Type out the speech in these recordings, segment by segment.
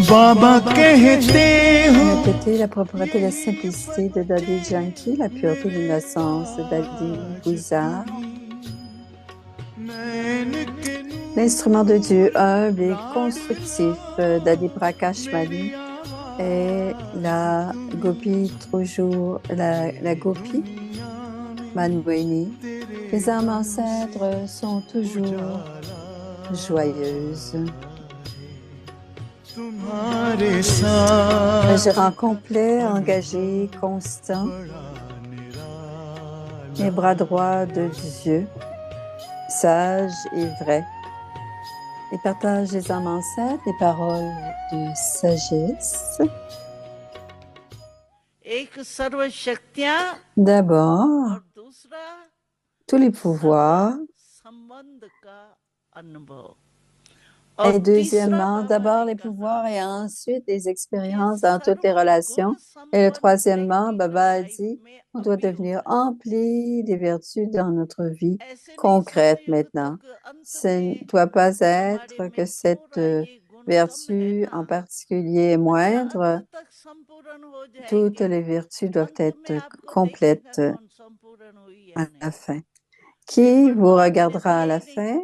बाबा कहते हो Répétez la propreté et la simplicité de Dadi Janki, la pureté de l'innocence de Dadi Bouza, l'instrument de Dieu humble et constructif, Dadi Prakash Mali, et la Gopi, toujours la Gopi Manweni. Les âmes ancêtres sont toujours joyeuses. Un gérant complet, engagé, constant, les bras droits de Dieu, sage et vrai. Et partage les âmes ancêtres, les paroles de sagesse. D'abord, tous les pouvoirs. Et deuxièmement, d'abord les pouvoirs et ensuite les expériences dans toutes les relations. Et le troisièmement, Baba a dit, on doit devenir empli des vertus dans notre vie concrète maintenant. Ce ne doit pas être que cette vertu en particulier est moindre. Toutes les vertus doivent être complètes à la fin. Qui vous regardera à la fin?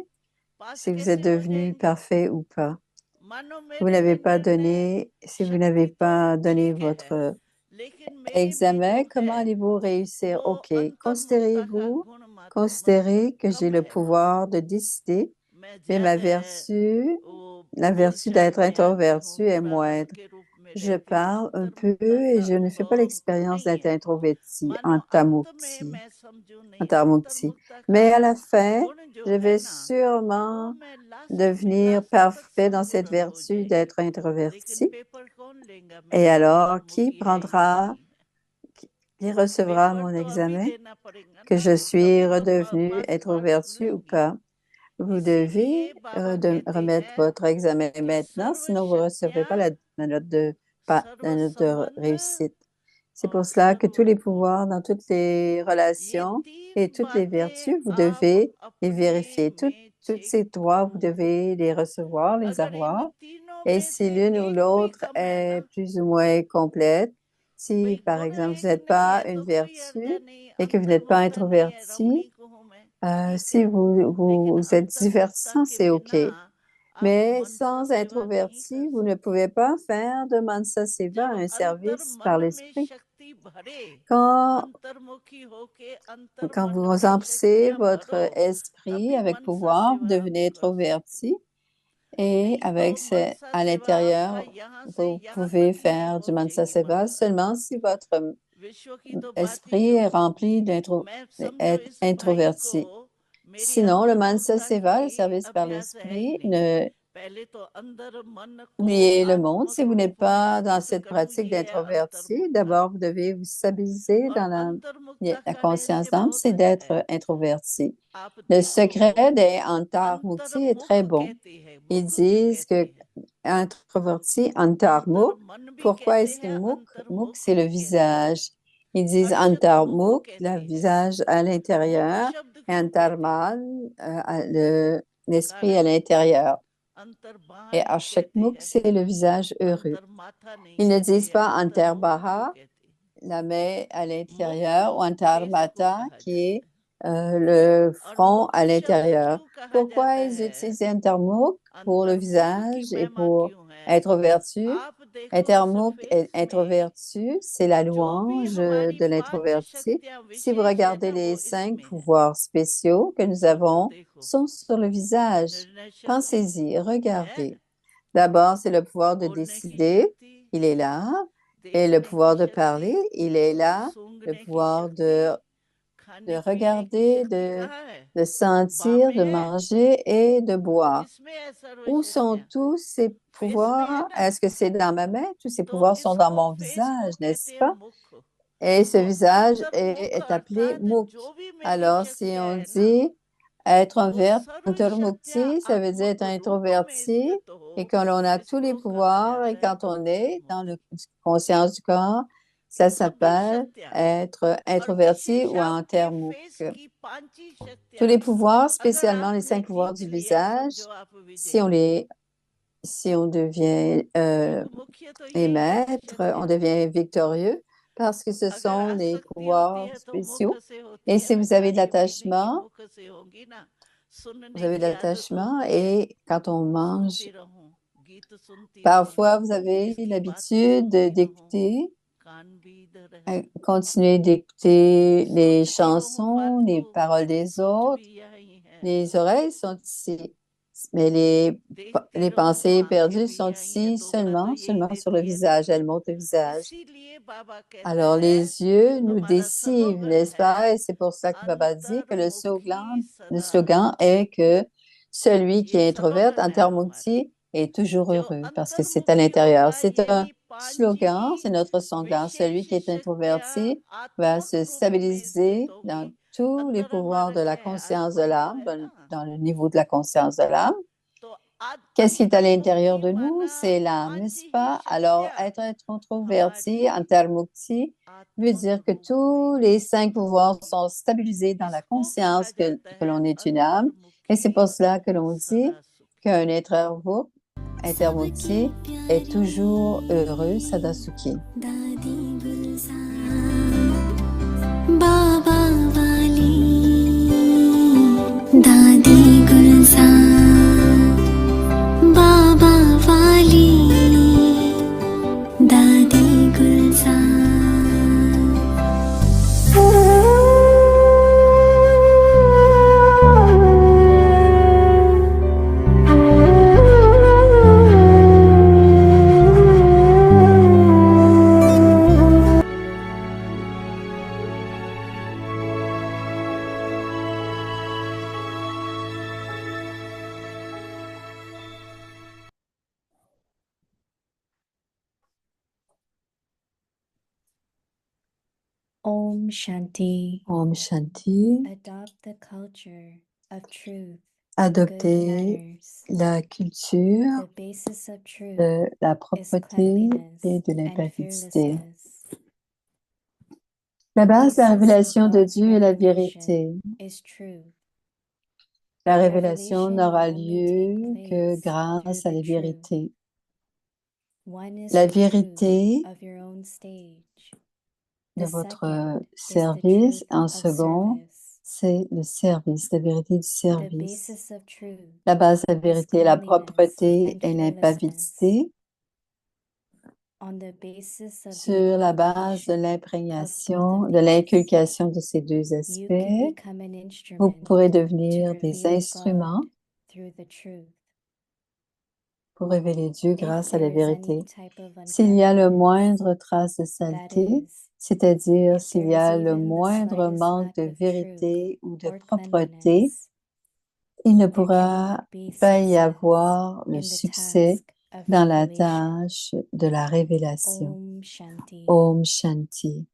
Si vous êtes devenu parfait ou pas. Vous n'avez pas donné, si vous n'avez pas donné votre examen, comment allez-vous réussir? OK. Considérez que j'ai le pouvoir de décider, mais ma vertu, la vertu d'être introverti est moindre. Je parle un peu et je ne fais pas l'expérience d'être introverti en Tamukti. Mais à la fin, je vais sûrement devenir parfait dans cette vertu d'être introverti. Et alors, qui recevra mon examen? Que je suis redevenu introverti ou pas? Vous devez remettre votre examen maintenant, sinon vous ne recevrez pas la note de réussite. C'est pour cela que tous les pouvoirs dans toutes les relations et toutes les vertus, vous devez les vérifier. Toutes ces trois, vous devez les recevoir, les avoir. Et si l'une ou l'autre est plus ou moins complète, si par exemple vous n'êtes pas une vertu et que vous n'êtes pas introverti, si vous êtes divertissant, c'est OK. Mais sans introverti, vous ne pouvez pas faire de Mansa Seva un service par l'esprit. Quand vous emplissez votre esprit avec pouvoir, vous devenez introverti et à l'intérieur, vous pouvez faire du Mansa Seva seulement si votre esprit est rempli introverti. Sinon, le Mansa Seva, le service par l'esprit, oubliez le monde. Si vous n'êtes pas dans cette pratique d'introverti, d'abord, vous devez vous stabiliser dans la conscience d'âme, c'est d'être introverti. Le secret des Antarmukti est très bon. Ils disent que introverti, Antarmuk. Pourquoi est-ce que Muk? Muk, c'est le visage. Ils disent Antarmuk, le visage à l'intérieur, et Antarman, l'esprit à l'intérieur. Et Ashakmuk, c'est le visage heureux. Ils ne disent pas Antarbaha, la main à l'intérieur, ou Antarmata, qui est le front à l'intérieur. Pourquoi ils utilisent Antarmuk pour le visage et pour introvertu? Intermuk et introvertu, c'est la louange de l'introverti. Si vous regardez les 5 pouvoirs spéciaux que nous avons, sont sur le visage. Pensez-y, regardez. D'abord, c'est le pouvoir de décider, il est là. Et le pouvoir de parler, il est là. Le pouvoir de regarder, de sentir, de manger et de boire. Où sont tous ces pouvoirs? Est-ce que c'est dans ma main? Tous ces pouvoirs sont dans mon visage, n'est-ce pas? Et ce visage est appelé Mukh. Alors, si on dit être antarmukti, ça veut dire être introverti et quand on a tous les pouvoirs et quand on est dans la conscience du corps, ça s'appelle être introverti ou antarmukh. Tous les pouvoirs, spécialement les 5 pouvoirs du visage, si on les si on devient les maîtres, on devient victorieux parce que ce sont les pouvoirs spéciaux. Et si vous avez de l'attachement, et quand on mange, parfois vous avez l'habitude d'écouter, continuer d'écouter les chansons, les paroles des autres. Les oreilles sont ici, mais les pensées perdues sont ici seulement sur le visage. Elles montent le visage. Alors, les yeux nous décivent, n'est-ce pas? Et c'est pour ça que Baba dit que le slogan est que celui qui est introvert, antarmukti, est toujours heureux parce que c'est à l'intérieur. C'est un slogan, c'est notre slogan. Celui qui est introverti va se stabiliser dans tous les pouvoirs de la conscience de l'âme, dans le niveau de la conscience de l'âme. Qu'est-ce qui est à l'intérieur de nous? C'est l'âme, n'est-ce pas? Alors, être introverti, antarmukti, veut dire que tous les 5 pouvoirs sont stabilisés dans la conscience que l'on est une âme. Et c'est pour cela que l'on dit qu'un être intermukti est toujours heureux, Sadasuki. Baba Wali, Dadi Gulzar, Baba Wali, Dadi Gulzar. Om Shanti. Om Shanti. Adopt the culture of truth, Adopter la culture the basis of truth de la is propreté et de cleanliness and l'impavidité. fearlessness. La The base de la basis of révélation de God's Dieu est la revelation vérité. is truth. La The révélation revelation n'aura will only lieu take que place grâce through à la the truth. vérité. One is La the truth vérité of your own stage. de The votre second is the service, truth en of second, service. c'est le service, la vérité du The service. basis of truth La base de la is vérité est la cleanliness propreté and et fearlessness. l'impavidité. On the basis of the Sur la base de inculcation of both of de these, l'inculcation de ces deux you can aspects, become an vous instrument pourrez to devenir des reveal instruments God through the truth. pour révéler Dieu If grâce à la there is vérité. any type of S'il y a le uncleanliness, moindre trace de that saleté, is, c'est-à-dire if s'il there y is a le even the moindre slightest manque de lack of truth vérité ou de or propreté, cleanliness, il ne there pourra cannot be pas y success avoir le in the succès task of dans la revelation. tâche de la révélation. Om Shanti. Om Shanti.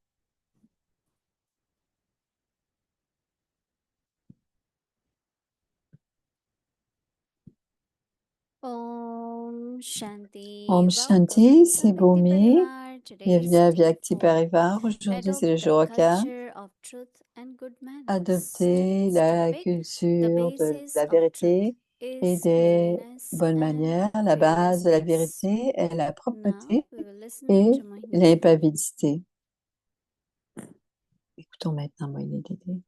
Om Shanti. Om Shanti, Welcome c'est to Bhakti Bhumi. Parivar. Today's Bienvenue à day Bhakti 4. Parivar. Aujourd'hui, c'est le Adopt the jour 4. culture of truth and good manners. Adopter Today's la topic, the culture de basis la of truth vérité et is des cleanliness bonnes and manières. La base de la fearlessness. vérité est la Now propreté we will listen et to Mohini. l'impavidité. Écoutons maintenant Mohini Didi.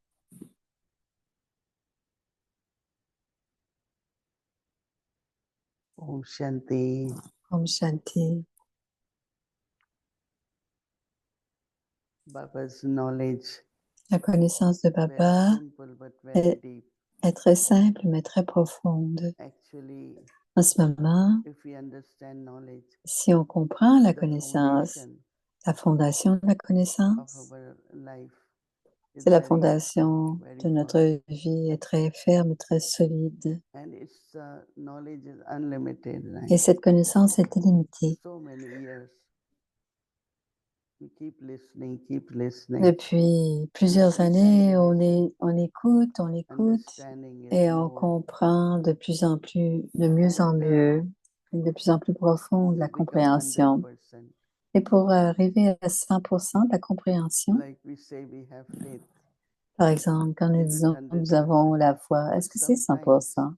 Om Shanti. Om Shanti. Baba's knowledge, La connaissance de very Baba simple but very est, deep. est très simple mais très profonde. Actually, En ce moment, if we understand knowledge, si on comprend la the connaissance, foundation la fondation de la of connaissance, our life is c'est la very, fondation very de notre firm. vie est très ferme et très solide. And its knowledge is unlimited, Et right? cette connaissance est illimitée. So many years. We keep listening. Depuis plusieurs années, on écoute Understanding is et on more. comprend de plus en plus, de mieux en mieux, de plus en plus profonde la To become compréhension. 100%. Et pour arriver à 100% de la compréhension, Like we say we have faith. par exemple, quand nous Is it disons nous 100%? avons la foi, est-ce que c'est Sometimes 100%?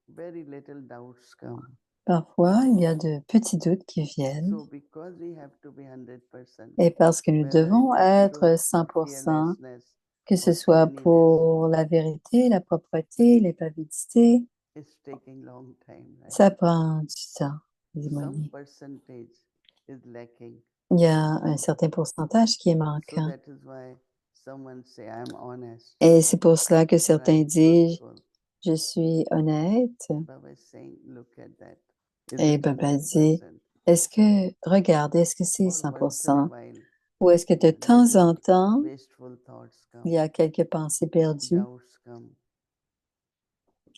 very little doubts come. Parfois, il y a de petits doutes qui viennent. So because we have to be 100%, Et parce que nous whether devons it is être truth, 100%, fearlessness, que ce or soit cleanliness, pour la vérité, la propreté, l'épavité, it's taking long time, right? ça prend du temps, dit Some Moni. percentage is lacking. Il y a un certain pourcentage qui est So manquant. that is why someone say, I'm honest, Et c'est pour cela que or certains I'm disent, truthful. je suis honnête. Baba is saying, look at that. Is Et it Baba dit, 100%? est-ce que, regardez, est-ce que c'est Or once in a 100%? while, Ou est-ce que de temps en temps, wasteful thoughts il come, y a quelques pensées perdues, doubts come.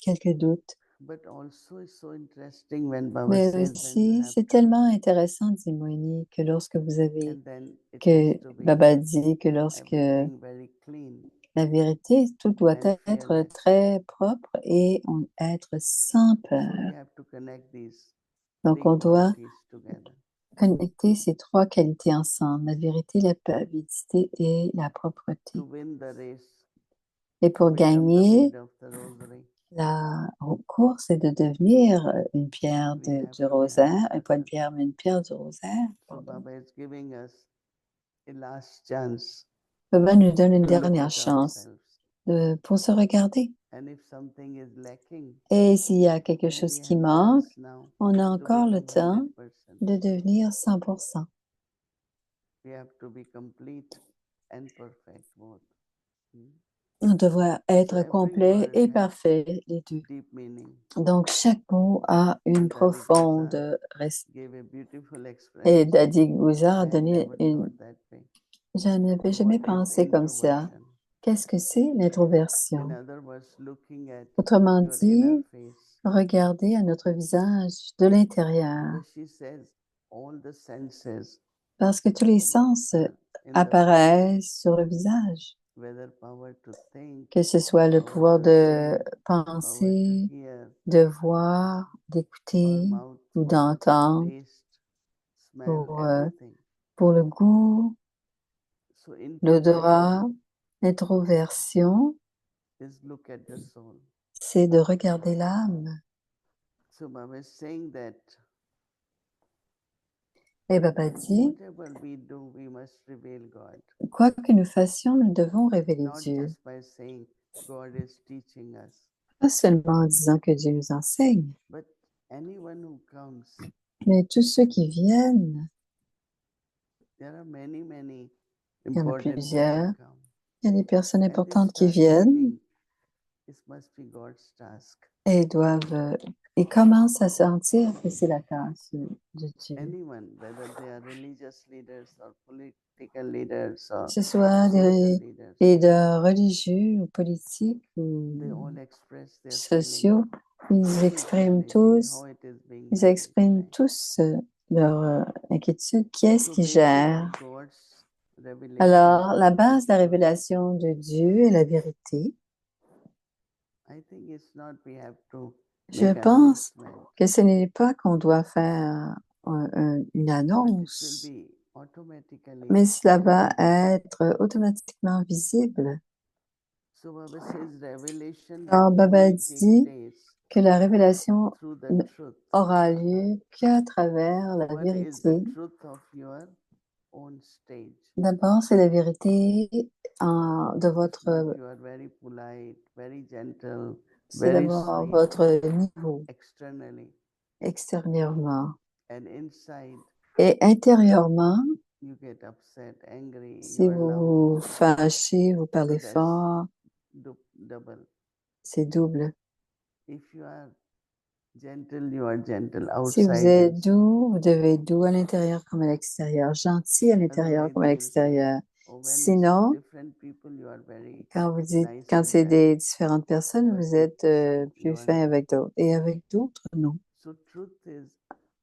quelques doutes? But also it's so interesting when Baba Mais says when you aussi, have c'est truth, tellement intéressant, dit Moini, que lorsque vous avez, and then it que has to be Baba dit que lorsque everything very clean la vérité, tout doit and être fearless. très propre et être sans So peur. we have to connect these Donc, three on doit qualities together. connecter ces trois qualités ensemble, la vérité, la pavité et la propreté. To win the race, Et pour become the gagner bead of the rosary, la course, c'est de devenir une pierre we have du to be rosaire, et pas une 100%. pierre, mais une pierre du rosaire. So Baba is giving us a last chance Baba nous donne une to look dernière at chance ourselves. pour se regarder. And if something is lacking, Et s'il y a quelque then chose we qui have manque, chance now on a to encore le become temps 100%. de devenir 100%. We have to be complete and perfect both. On doit être every complet word et has parfait, les deux. deep meaning. Donc, chaque mot a une Daddy profonde Guza gave a beautiful Et explanation. Daddy Gouza a I had donné never une... thought that way. Je n'avais jamais What is pensé comme ça. introversion? Qu'est-ce que c'est In l'introversion? other words, looking at Autrement your inner dit, face. regarder à notre visage de l'intérieur, Because she says all the senses parce que tous les sens are in the face, apparaissent sur le visage, whether power to think, que ce soit le power pouvoir to de see, penser, hear, de voir, or d'écouter mouth ou for d'entendre, taste, smell, pour, everything. pour le goût, So introversion l'odorat. L'introversion, is look at the soul. c'est de regarder l'âme. So Baba is saying that Et Baba dit, whatever we do, we must reveal God. quoi que nous fassions, nous devons révéler Not Dieu. just by saying God is teaching us, Pas seulement en disant que Dieu nous enseigne, but anyone who comes, mais tous ceux qui viennent, there are many il y en a important plusieurs, people come. il y a des personnes And they importantes qui start viennent feeling this must be God's task. et ils commencent à sentir que c'est la tâche de Dieu. Anyone, whether they are religious leaders or political leaders or Que ce soit social des leaders, leaders religieux ou politiques they ou all express their sociaux, feelings. ils What is expriment reality? tous, How it is being ils managed, expriment right? tous leur inquiétude. Qui est-ce So qui basis gère? of God's revelation, Alors, la base de la révélation de Dieu est la vérité. I think it's not we have to Je make pense announcement, que ce n'est pas qu'on doit faire une but it will annonce, be automatically mais cela va visible. être automatiquement visible. So Baba says revelation Alors, Baba only take dit place que la révélation through the truth. aura lieu qu'à travers la What is the vérité. truth of your own stage? D'abord, c'est la vérité de It's not votre, you are very polite, very gentle, c'est very d'abord sweet votre niveau externally, extérieurement. and inside Et intérieurement, you get upset, angry, si you are vous loud. vous fâchez, vous parlez that's fort, Double. c'est double. If you are gentle, you are gentle. Si vous Outside êtes is doux, vous devez être doux à l'intérieur comme à l'extérieur, gentil à l'intérieur otherwise comme à they will say, l'extérieur. oh, when Sinon, it's different people, you are very quand vous dites, nice quand and c'est kind. des différentes personnes, But vous with êtes some, you plus are fin not. avec d'autres. Et avec d'autres, non. So truth is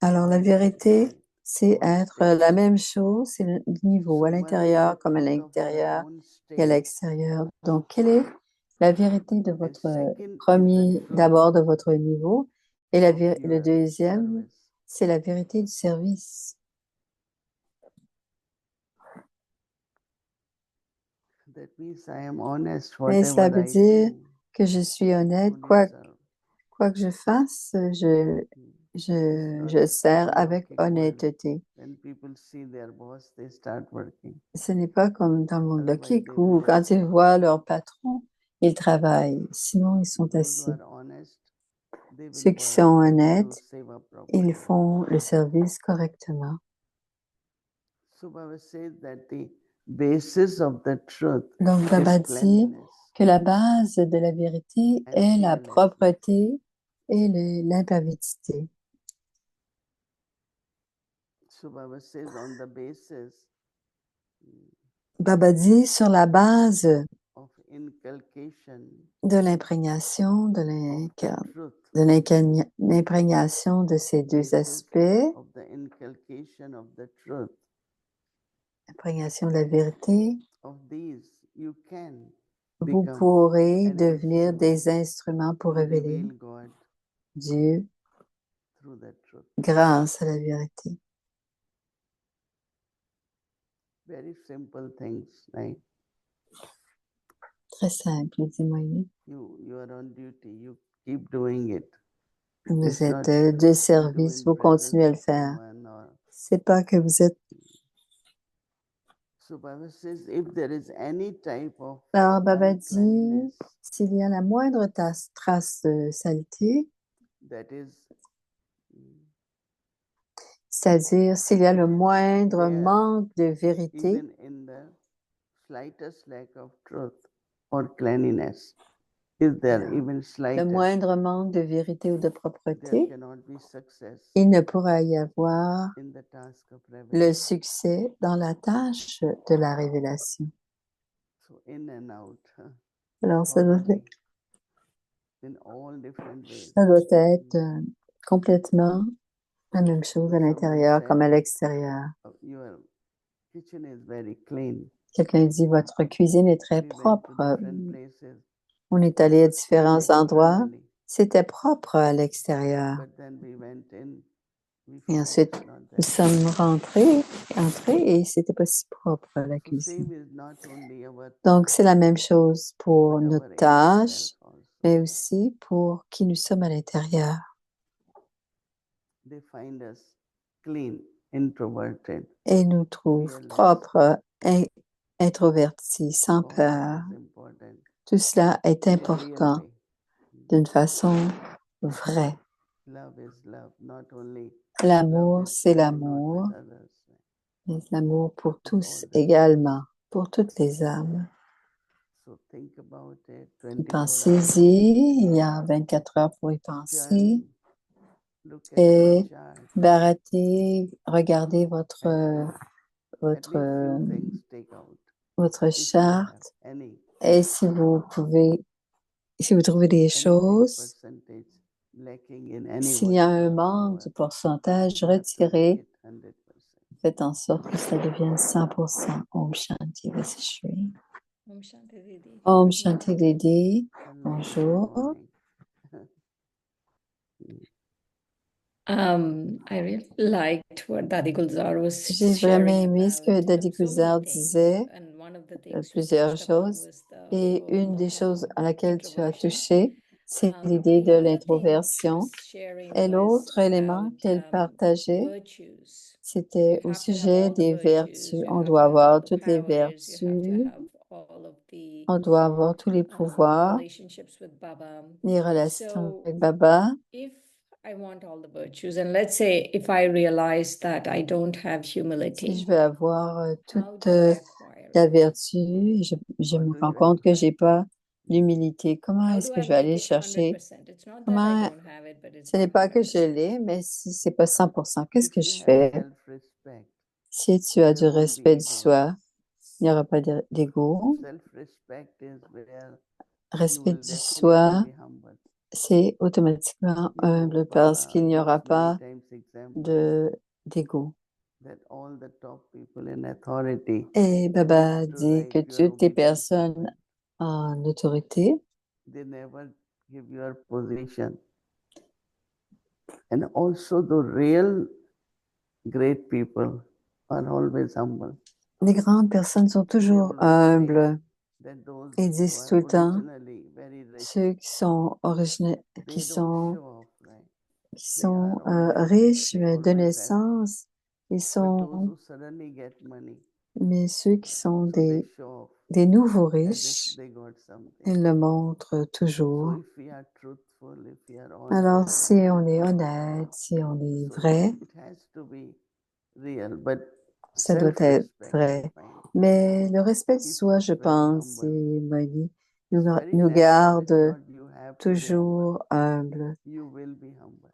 Alors, la being vérité, at c'est own être stage. la même chose, c'est le niveau So à what is l'intérieur the comme à truth of your l'intérieur own et à stage? l'extérieur. Donc, quelle est la vérité de And votre second is premier, the truth d'abord de votre niveau, et of le your deuxième, service. c'est la vérité du service. That means I am honest, Mais cela whatever veut I dire do, que je suis honnête, who quoi deserve. que je fasse, je je sers avec honnêteté. When people see their boss, they start working. Ce n'est pas comme dans le monde Otherwise, logique they où will quand not ils work. voient leur patron, ils travaillent. Sinon, ils sont Those who assis. are honest, they will Ceux qui work sont to honnêtes, seva ils properly. font le service correctement. So Baba says that the basis of the truth Donc, Baba is dit cleanliness que la base de la vérité and est la fearlessness. propreté et l'impavidité. So Baba says on the basis Baba dit sur la base of inculcation de l'imprégnation, de of the truth, l'imprégnation de ces deux basis aspects, of the inculcation of the truth, l'imprégnation de la vérité, of these you can vous become pourrez an devenir instrument des instruments to pour révéler reveal God Dieu through that truth. grâce à la vérité. Very simple things, right? Très simple, dit Moïse. You are on duty, you keep doing it. Vous It's êtes not de you do service, in vous continuez à le presence of faire. someone or C'est pas que vous êtes. so Baba says if there is any type of Alors, Baba dit, uncleanliness s'il y a la moindre trace de saleté, that is c'est-à-dire s'il y a le It is moindre there, manque de vérité, even in the slightest lack of truth or cleanliness, is there Yeah. even le slightest, moindre manque de vérité ou de there propreté, cannot be success il ne pourra y avoir in the task of le revelation. succès dans la tâche de la révélation. So in and out, Alors, ça doit totally, in all different ways. être complètement la même chose à l'intérieur comme à l'extérieur. Your kitchen is very clean. Quelqu'un dit, votre cuisine est très We went to propre. different places, On est allé à différents clean endroits. internally, C'était propre à l'extérieur. but then we went in, we Et found ensuite, it's not nous that. sommes entrés et c'était pas si propre la So cuisine. same is not only our Donc, task, c'est la même chose pour but nos our inner tâches, self also. mais aussi pour qui nous sommes à l'intérieur. They find us clean, introverted. Et nous trouvent Fearless. propres, introvertis, sans All peur. this is important. Tout cela est In a real important way. d'une façon vraie. Love is love, not only L'amour, love with c'est you, not l'amour, with others. mais l'amour pour With tous all the également, pour toutes les âmes. So think about it. Et 24 hours. pensez-y, il y a 24 heures pour y penser. Journey. Look at Et your chart. Bharaté, regardez votre, At votre, least few things take out. votre If you have charte. any Et si vous trouvez des choses, percentage lacking in any s'il y a un manque word, du pourcentage, you have to make retirez, it 100%. faites en sorte que ça devienne 100%. Om Shanti Vasishri. Om Shanti Didi. Om Shanti Didi. Hello, good Bonjour. morning. I really liked what Dadi Gulzar was J'ai vraiment sharing aimé ce que about, Dadi so Gulzar many things, disait, and one of the things you plusieurs touched upon choses. was the Et whole une des choses à laquelle tu as introversion. touché, c'est l'idée The de other thing she l'introversion. was sharing Et was l'autre élément about qu'elle partageait, virtues. c'était You au have to have sujet all the des virtues, vertus. you On have doit to have all avoir the toutes les powers, you have to vertus, have all of the on doit avoir tous les pouvoirs, relationships with Baba. les relations So avec Baba. if I want all the virtues, and let's say if I realize that I don't have Si humility, je veux avoir how toute do I acquire la it? vertu, je What me do rends you compte que expect? j'ai pas l'humilité. Comment How est-ce do que I je vais aller make it chercher? 100%? It's not that I Comment, don't have it, but it's ce n'est not pas que je 100%. l'ai, mais si c'est pas 100%, qu'est-ce If que you je have fais? self-respect, Si tu as du there won't be respect du ego. soi, il n'y aura pas d'ego. Self-respect is where you Respect will du definitely soi, be humble. c'est automatiquement You know, humble parce Baba qu'il n'y aura gives many pas times examples d'ego. that all the top people in authority Et Baba used to dit write que your toutes les obedient personnes servant. en autorité, They never give your position. And also the real great people are always humble. les grandes personnes sont They toujours always say humbles. that those Ils who disent are tout le temps, originally very rich, ceux qui sont they don't show off, right? qui sont riches de naissance, ils But those sont, who suddenly get money, mais ceux qui sont so they show off des nouveaux as if riches, they got something. ils le montrent So toujours. if we are truthful, if we are Alors, honest, si on est honnête, si on est so vrai, it has to be real, but ça doit être self-respect, I vrai. find, Mais le respect de keeps soi, us je very pense, humble. Moïse, It's very nous natural. It's garde not you have to be humble. toujours humbles. You will be humble.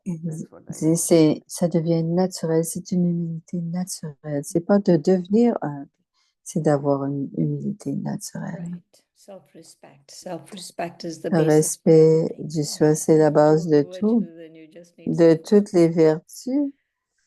Et That's what I c'est- think. ça devient naturel, c'est une humilité naturelle. C'est pas de devenir humble, c'est d'avoir une humilité naturelle. Right. Self-respect. Self-respect is the Le basis for respect everything. du soi, c'est la base de tout, Virtue, then you just need de toutes les self-respect. vertus.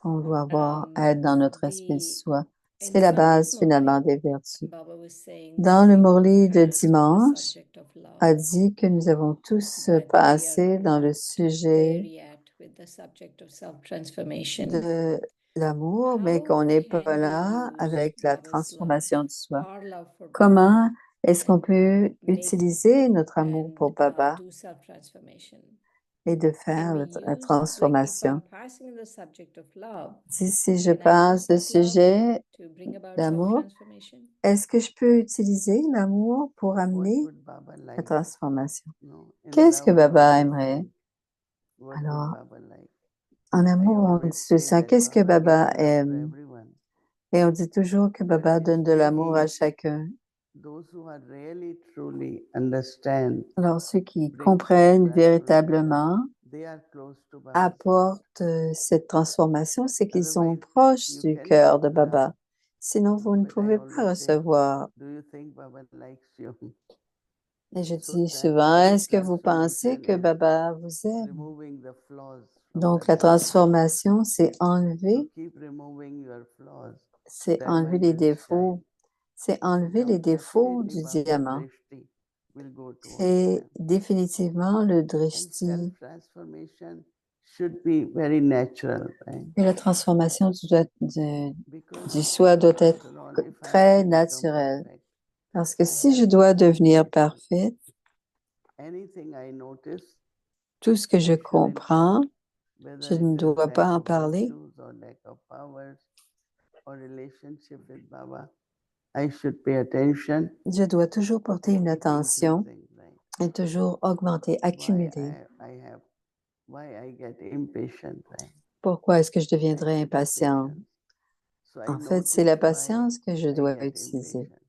On doit avoir être dans notre respect du soi. C'est la base finalement des vertus. Baba was saying Dans le we all Morli de pass through the dimanche, subject of love, a dit que nous avons tous but we are passé dans le not sujet there yet with the subject of self-transformation. de l'amour, mais qu'on n'est pas là avec la transformation du soi. Our love for Comment est-ce qu'on peut make utiliser notre amour and pour Baba do self-transformation. et de Can faire we la use, like, if transformation? I'm passing the subject of love, Si je can I use passe le that love sujet to bring about d'amour, self-transformation? est-ce que je peux utiliser l'amour pour What amener would Baba la like? transformation? No, in Qu'est-ce que love, Baba Baba would aimerait? say, what would Alors, Baba like? en I amour, on always dit tout say ça. that Qu'est-ce que Baba gives Baba love to aime? everyone. Et on dit toujours que Baba But donne de still l'amour à he, chacun. those who are really truly understand, Alors, ceux qui bring comprennent self-transformation, véritablement they are close to Baba's heart. apportent cette transformation, c'est qu'ils sont Otherwise, proches you du can cœur de give love, Baba. Sinon, vous ne but I pouvez pas always say, recevoir. do you think Baba likes you? Et je So dis souvent, est-ce que vous pensez self-transformation que is Baba vous aime? removing the flaws from Donc, the la heart. transformation, c'est So enlever, keep removing your flaws. c'est enlever Diamond les will défauts, shine. c'est enlever les défauts Definitely du Baba's diamant. drishti will go towards Et them. définitivement, le And drishti. self-transformation should be very natural, right? Et la transformation Because du soi doit être after all, if I have très to become naturelle. perfect, Parce que I si have je to dois be devenir perfect. parfaite, Anything I notice, tout ce que I je shouldn't comprends, share, je whether ne it is dois pas lack en of parler. virtues or lack of powers or relationship with Baba. I should pay attention Je dois toujours porter and une keep attention increasing, right? et toujours augmenter, accumuler. Why I get impatient, right? Pourquoi est-ce que je I deviendrais get impatient? impatient. So I En fait, c'est la notice why patience que je I dois get utiliser. impatient.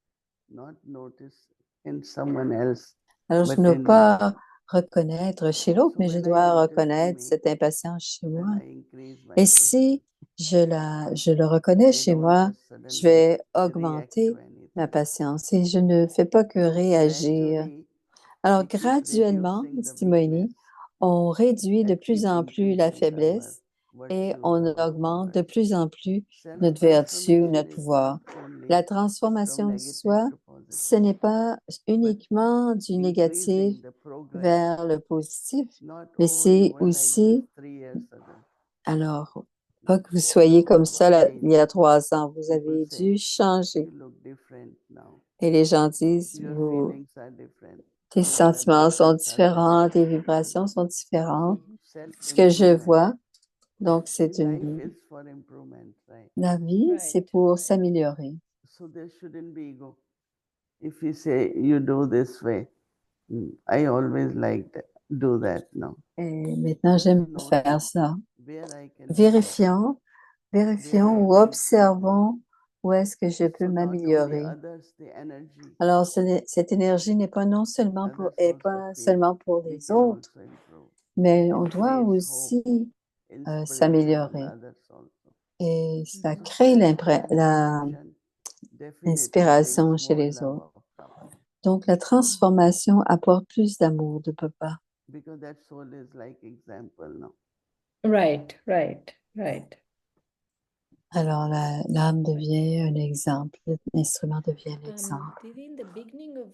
Not notice in someone else, Alors, je but ne dois in me. pas reconnaître chez l'autre, So mais je when I dois notice in reconnaître me, cette impatience chez moi. then I increase my Et patience. si je le reconnais I chez don't moi, just je suddenly vais react augmenter to ma anything. patience et je ne fais pas que So réagir. gradually, Alors, we keep graduellement, reducing the dit Moïni, weakness on réduit de and plus keep en plus la increasing our faiblesse et virtues, on our augmente de powers. plus en plus notre vertu ou Self-transformation notre is pouvoir. not only La from transformation du negative soi, to ce positive, n'est pas uniquement du négatif increasing the progress, vers le positif, not, mais oh, you c'est were like this aussi, 3 years ago. alors, pas que vous soyez comme ça il y a 3 ans, vous People avez say, dû changer. you look different now. Et les gens disent, Your vous, feelings are different. tes Your sentiments sont vibrations are différents, different. tes vibrations sont différentes. So Ce que je self-improvement. vois, donc c'est See, life une, is for improvement, right? la vie, c'est Right, pour right. s'améliorer. So there shouldn't be ego. If you say you do this way, I always like that, do that now. Et maintenant, j'aime faire ça. Where I can be better, Vérifions where I ou can observons où est-ce que je peux so not only m'améliorer. others, the energy, Alors, cette énergie n'est pas non seulement pour, others est also pas feel seulement pour we les can autres, also improve. mais It on doit creates aussi hope, inspiration in s'améliorer. others also. Et ça Mhm. crée Transformation definitely l'inspiration brings chez more les love autres. of Baba. Donc, la transformation apporte plus d'amour de Papa. Because that soul is like example now. Right, right, right. Alors, l'âme devient un exemple, l'instrument devient un exemple. Didi, in the beginning of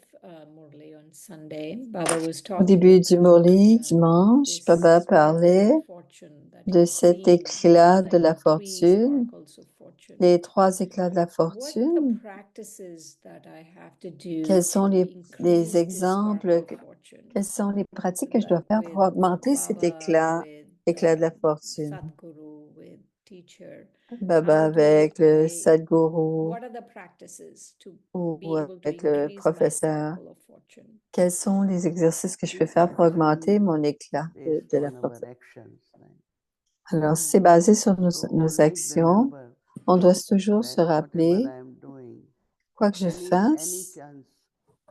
Murli on Sunday, Baba was Au talking début du about Morli, dimanche, this Baba sparkle parlait of fortune that de he's cet seen, éclat de like la the three fortune, sparkles of fortune. les 3 éclats de la What are the fortune. practices that I have to do Quels sont to les increase this exemples, sparkle of fortune? quelles sont les pratiques que je dois faire Like pour augmenter cet Baba, éclat with éclat de la fortune. Sadhguru, with teacher, Baba how do avec le I, Sadhguru what are the practices to ou be able to avec le increase my professeur. cycle of fortune? Quels sont les exercices que je peux This faire pour augmenter action mon éclat based de la on our fortune? actions, right? Alors, c'est basé sur nos So always actions. remember On doit toujours se that whatever rappeler, I am doing, quoi que je any fasse, chance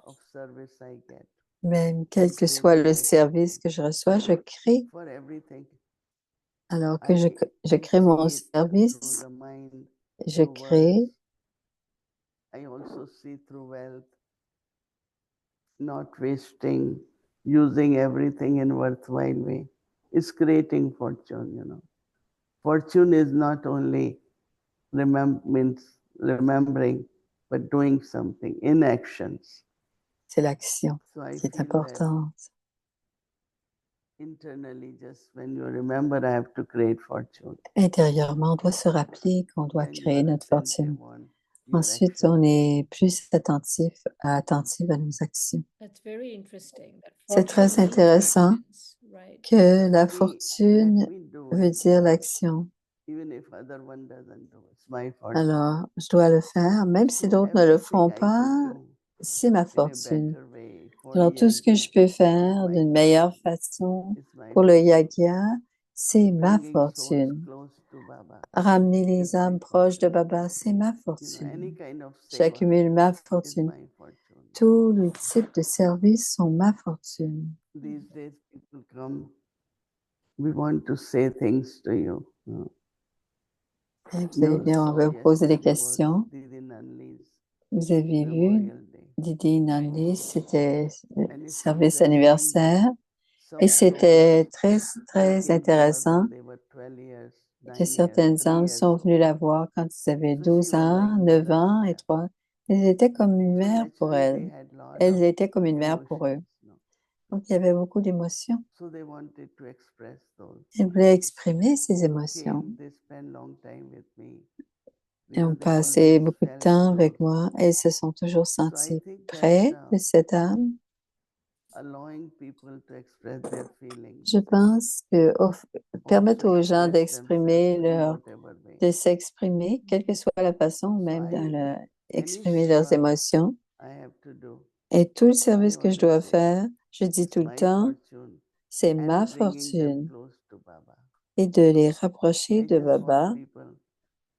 of service I get, même quel que create soit le action. service que je reçois, je crée. For everything, Alors que je I crée mon see it through service, the mind, je through crée. words. I also see through wealth, not wasting, using everything in worthwhile way. It's creating fortune, you know. Fortune is not only means remembering, but doing something in actions. C'est l'action So I qui est feel that importante. internally, just when you remember, I have to create fortune. Intérieurement, on doit se rappeler qu'on doit Then you créer are notre fortune. attentive on your Ensuite, action. on est plus attentif à nos actions. That's very interesting. That C'est très fortune means intéressant actions, right? que la Let fortune me do veut it, dire l'action. even if other one doesn't do it. It's my fortune. Alors, je dois le faire, même si So d'autres ne le everything font I could pas, do c'est ma in a fortune. better way for Alors, tout ce que je yagi peux is faire my d'une meilleure fortune. façon It's my pour le fortune. yagya, c'est ma Bringing souls fortune. close to Baba Ramener les is my âmes proches de fortune. Baba, c'est ma You know, fortune. any kind of seva J'accumule ma is fortune. my fortune. Tous les types de services sont ma fortune. These days people come, we want to say things to you. Et vous allez bien, on va vous poser des questions. Didi Nanli's Vous avez vu, Memorial Day. Didi Nandi, c'était le And it's service interesting, anniversaire. some Et souls c'était très, who très came to her intéressant when they were 12 years, que 9 years, certaines 3 âmes years sont venues old. la voir quand ils avaient So she 12 was like ans, 9 mother ans to et them. 3. Elles étaient comme une So mère pour naturally they elles. had lot Elles of étaient comme une mère pour eux. emotions. No? Donc, il y avait beaucoup d'émotions. So they wanted to express those. Elles voulaient exprimer ces So émotions. came, they spent long time with me Et ont because they passé always beaucoup de felt temps close. avec moi. Elles se sont toujours So I senties think près that de cette âme. allowing people to express their feelings, Je pense que permettre also aux gens express d'exprimer themselves in leur, whatever way. de s'exprimer, quelle que soit la façon, So même any exprimer leurs seva émotions. I have to do, Et tout le I service que je always dois say, faire, je dis it's tout le my temps, fortune c'est ma and bringing them fortune close to Baba. et de les rapprocher I de just want Baba. people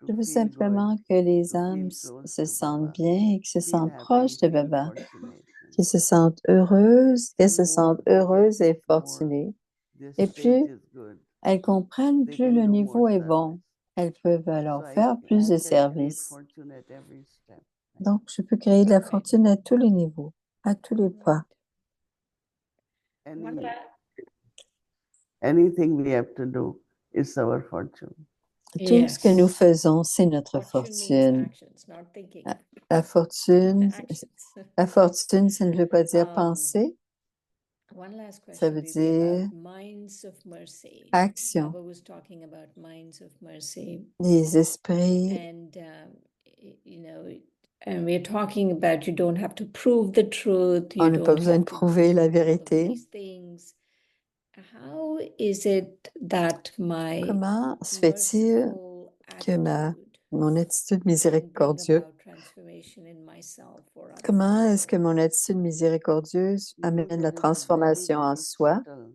to Je veux feel good, simplement que les to âmes feel close se to sentent Baba, bien et qu'ils se feel sentent happy, proches de feel Baba, fortunate. qu'ils se sentent heureuses, qu'elles And se more sentent they get, heureuses et more fortunées. this Et stage plus is good. elles comprennent, They plus can le do more niveau est service. bon. Elles peuvent So alors faire plus I de can create services. fortune at every step. Donc, je peux créer de la fortune à tous les niveaux, à tous les pas. Any, anything we have to do is our fortune. Tout ce que nous Yes. faisons, c'est notre Fortune means fortune. actions, not thinking. La fortune, Actions. la fortune, ça ne veut pas dire Um, penser, One last ça question, veut Didi, dire about minds of mercy. action. Baba was talking about minds of mercy, Les esprits, and you know, and we're talking about you don't have to prove the truth. You on n'a pas don't besoin de have to prouver la do all of vérité. these things. How is it that my Comment se fait-il merciful que attitude mon attitude can bring miséricordieuse, about transformation in myself or other comment est-ce que people? mon attitude miséricordieuse You know, amène there la is a transformation en very soi? subtle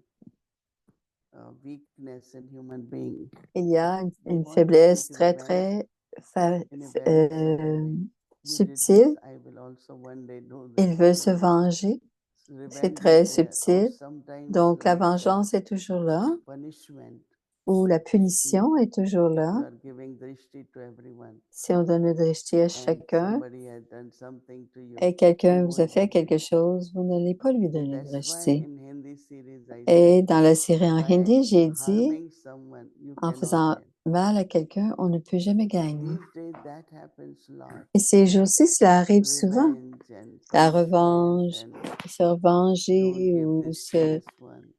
weakness in human being. Il y a They une want to faiblesse take très, revenge très in a very subtle way. You did this, subtile. I will also one day do Il this. veut se venger. C'est Revenge très is there, or subtil. sometimes Donc, la like vengeance est toujours là, punishment. ou la punition est toujours If là. you are giving drishti to everyone Si on donne le drishti à and chacun somebody has done something to you, et quelqu'un you vous a won't fait give. quelque chose, vous n'allez pas lui So donner le that's why drishti. in Hindi series I Et say, dans la série en by hindi, j'ai dit, harming someone, you en cannot faisant win. mal à quelqu'un, on ne peut jamais gagner. These days that happens a lot. Et ces jours-ci, cela arrive souvent. Revenge and La punishment revanche, and se don't revenger give ou this to this one.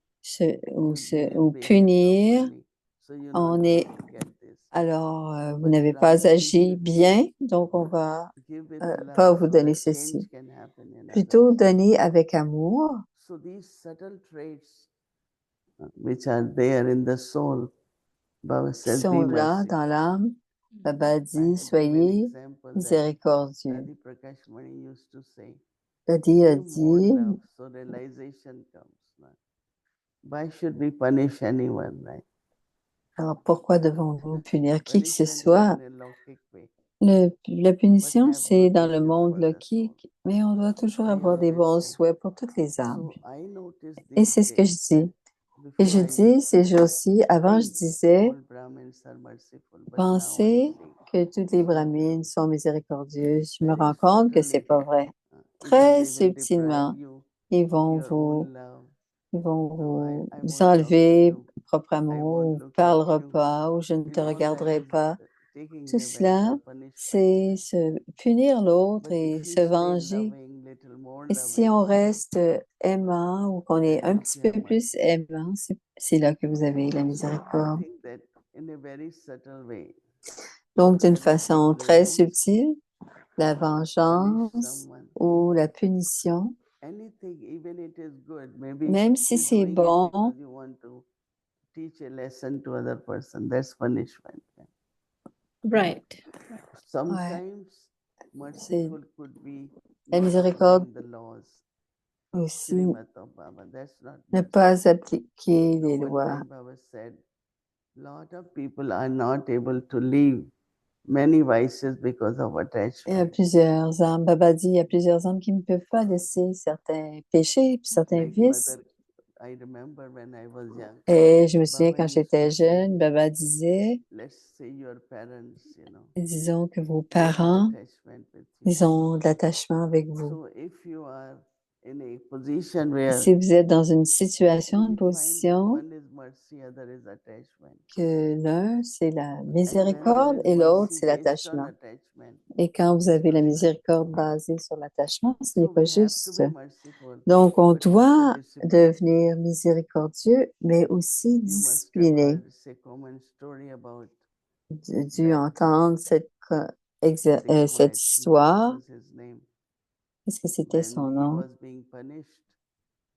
ou Didn't behave punir. properly, so you're On not est, going to get this. alors, vous But n'avez rather pas we agi should bien, donc on va give with pas love vous so donner that change ceci. can happen in Plutôt others. donner avec amour. So these subtle traits which are there in the soul. Baba qui says, sont be là dans merciful. l'âme. Baba I dit, had given soyez example that miséricordieux. Adi Prakash Mani used to say, Dadi a give more dit, love, so realization comes. Why should we punish anyone, right? alors pourquoi devons-nous punir qui que ce Punishment is soit? in a Lokik way. La punition, have c'est good dans le wishes monde for the lokique, mais on doit toujours I avoir des always bons say. souhaits pour toutes les âmes. So I noticed Et these c'est ce que je days dis. that Et before je I dis used ces to jours-ci, avant je think disais, all Brahmins are merciful, but now I penser see que toutes les brahmines sont miséricordieuses. Je me very rends compte que c'est subtly, pas vrai. even Très they will subtilement, deprive you ils of vont your vous, own love. ils vont No, I vous won't talk to enlever you. propre I amour, won't ou look parlera at you. pas, ou je ne You te know, that regarderai is pas. taking Tout revenge cela, or punishment. c'est se punir l'autre But et if you se stay venger. loving, little more Et si on loving, reste aimant ou qu'on est un then petit you peu have plus mercy. aimant, c'est là que vous avez la So I miséricorde. think that in a very subtle way, Donc, d'une whether it façon is très revenge, subtile, la punish vengeance someone, ou la punition, anything, even it is good. Maybe même si you're c'est doing it bon, because you want to teach a lesson to other person. That's punishment. Right. ouais, Sometimes c'est merciful could be la not miséricorde applying the laws. aussi, Srimata Baba, that's not ne mercy. pas appliquer You know, les one lois. time Baba said, lot of people are not able to leave many vices because of Il y a attachment. plusieurs âmes, Baba dit, il y a plusieurs âmes qui ne peuvent pas laisser certains péchés, puis certains Like vices. mother, I remember when I was young, Et je me souviens Baba quand used to j'étais say, jeune, Baba disait, let's say your parents, disons que vos they have parents, attachment with you. ils ont de l'attachement avec vous. So if you are in a position where Si vous êtes dans une situation, une we find position one is mercy, other is attachment. que l'un, c'est la And when miséricorde there is et l'autre, mercy c'est based on l'attachement. attachment, Et quand vous avez it's la not right. miséricorde basée sur l'attachement, ce n'est So pas we have to juste. be merciful, Donc, on but also doit disciplined. devenir miséricordieux, mais aussi You must have discipliné. heard a common story about Dû that entendre cette poet. histoire. What was his name? Qu'est-ce que c'était son When he nom? was being punished,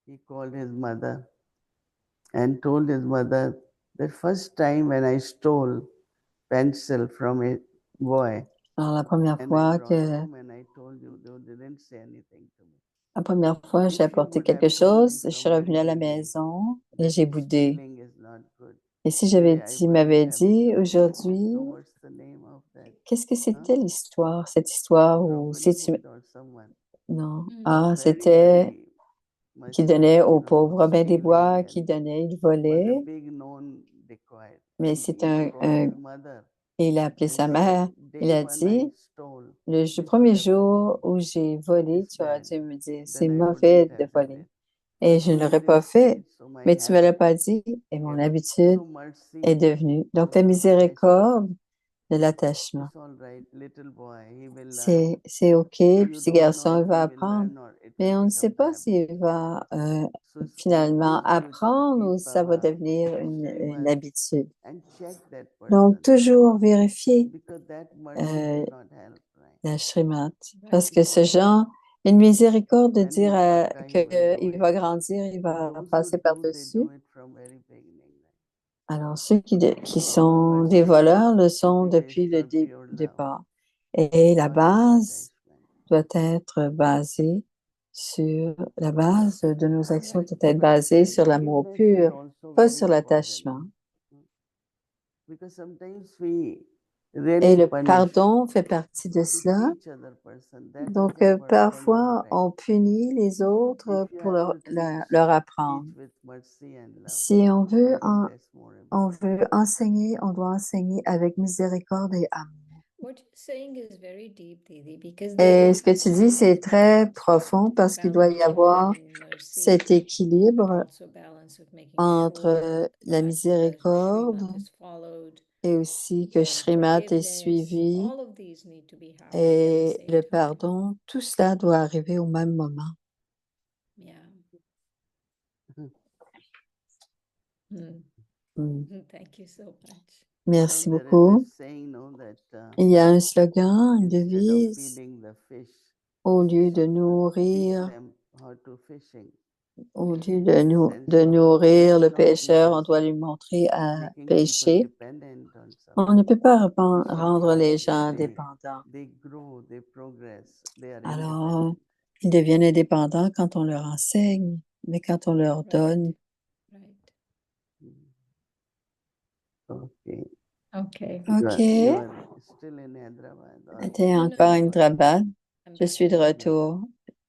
he called his mother and told his mother, the first time when I stole pencil from a boy, Alors, la première and I fois brought que home and I told you, they didn't say anything to me. La première fois, j'ai If you apporté would quelque have told me chose, je suis from revenue à very la beginning maison et that j'ai boudé. stealing is not good, Et si j'avais today I dit, wouldn't m'avait have dit stolen. aujourd'hui, So what's the name of that? qu'est-ce que Huh? c'était l'histoire, cette histoire où Robin si tu... Hood or someone. Non. Mm. Ah, Very, c'était very qui much, donnait aux pauvres Robin des stealing Bois, qui and donnait, il was a volait, big known dacoit. mais And c'est he called his mother et il a appelé and sa said, mère. Il day a one I dit, stole, le this premier would have jour où j'ai volé, it's tu aurais bad. dû me dire, c'est Then I mauvais wouldn't de have done voler. it. Et But je ne you l'aurais pas didn't say fait, it, so my mais tu ne me l'as habit pas dit, et mon became. habitude So mercy est devenue. Donc, la of attachment. miséricorde de l'attachement. It's all right, little boy, he will learn. C'est OK, puis You ce don't know garçon, il if va he will apprendre. learn or it Mais will on ne sait become the pas habit. s'il va So it's finalement always good apprendre ou keep si ça va Baba, devenir une Sriman, habitude. and check that Donc, person toujours vérifier because that mercy euh, will not help, right? la Srimad. Right. Parce que ce genre, une miséricorde de When dire he grow, he will know qu'il it. va grandir, il va Those who passer do, they par-dessus. do it from very beginning. Right? Alors, ceux qui So sont des mercy voleurs le should sont be depuis based le on pure love, départ. Et la not base attachment. doit être basée sur la base de nos actions doit être basée sur l'amour Forgiveness is pur, also pas very sur important l'attachement. because sometimes we Et really le punish pardon fait partie de to cela. teach other person. That is Donc, a work on parfois, our end. on punit les autres If you pour have to leur apprendre. teach with mercy and love, Si on I veut, think that's more on important. veut enseigner, on doit enseigner avec miséricorde et amour. What you're saying is very deep, Didi, because Et there ce que tu dis, c'est très profond parce qu'il doit y avoir cet équilibre entre la miséricorde et aussi que Shrimat est suivi et le pardon. Tout cela doit arriver au même moment. Yeah. Mm. Thank you so much. Merci There is beaucoup. this saying, that Il y a un slogan, une instead of devise, feeding the fish, au lieu de teach nourrir them how to fishing. Au lieu de nourrir le pécheur, on doit lui montrer à pécher. On ne peut pas rendre les gens dépendants. Alors, ils deviennent indépendants quand on leur enseigne, mais quand on leur donne. Right. Okay. Okay. OK. You are still in Hyderabad. or- Tu es encore à Hyderabad. Je suis de retour.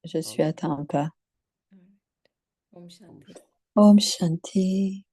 Je suis à Tampa. Om Shanti. Om Shanti.